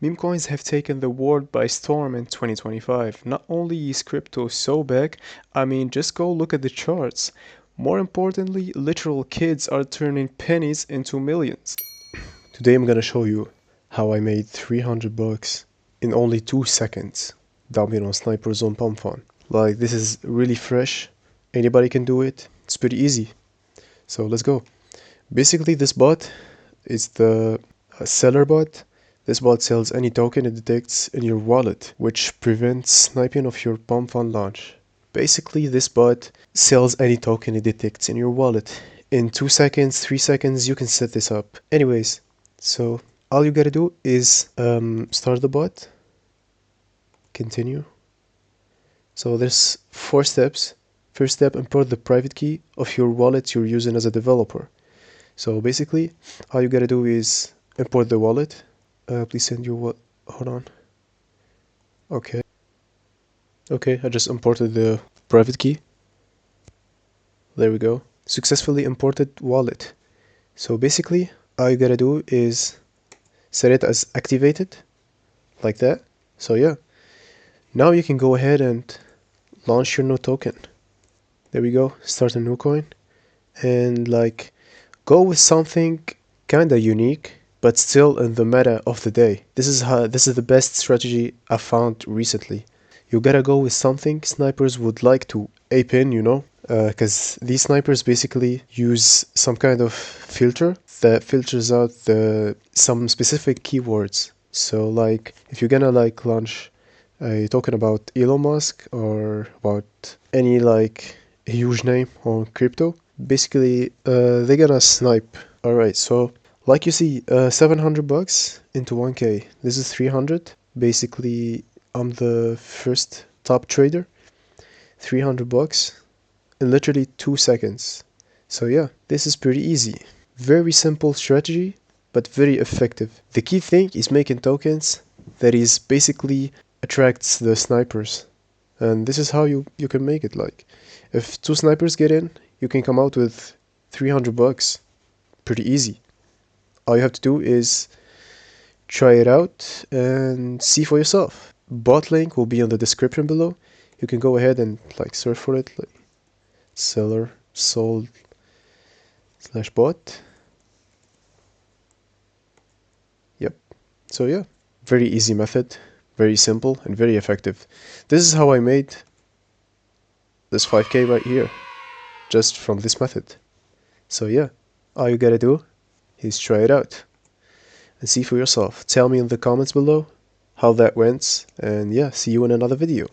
Meme coins have taken the world by storm in 2025. Not only is crypto so big, I mean, just go look at the charts. More importantly, literal kids are turning pennies into millions. Today I'm gonna show you how I made 300 bucks in only 2 seconds dumping on snipers on Pump Fun. Like, this is really fresh. Anybody can do it. It's pretty easy. So let's go. Basically, this bot is the seller bot. This bot sells any token it detects in your wallet, which prevents sniping of your Pump Fun launch. Basically, this bot sells any token it detects in your wallet. In 2 seconds, 3 seconds, you can set this up. Anyways, so all you gotta do is start the bot, continue. So there's 4 steps. First step, import the private key of your wallet you're using as a developer. So basically, all you gotta do is import the wallet. Please send your what? Hold on. Okay. Okay, I just imported the private key. There we go. Successfully imported wallet. So basically, all you gotta do is set it as activated, like that. So yeah. Now you can go ahead and launch your new token. There we go. Start a new coin. And like, go with something kinda unique, but still in the meta of the day. This is the best strategy I found recently. You gotta go with something snipers would like to ape in, you know? Because these snipers basically use some kind of filter that filters out some specific keywords. So like, if you're gonna like launch a token about Elon Musk or about any like huge name on crypto, basically they're gonna snipe. Alright, so like you see, 700 bucks into 1k. This is 300. Basically, I'm the first top trader. 300 bucks in literally 2 seconds. So yeah, this is pretty easy. Very simple strategy, but very effective. The key thing is making tokens that is basically attracts the snipers. And this is how you can make it. Like, if 2 snipers get in, you can come out with 300 bucks. Pretty easy. All you have to do is try it out and see for yourself. Bot link will be in the description below. You can go ahead and like search for it, like seller sold / bot. Yep. So yeah, very easy method, very simple and very effective. This is how I made this 5k right here, just from this method. So yeah, all you gotta do is try it out and see for yourself. Tell me in the comments below how that went, and yeah, see you in another video.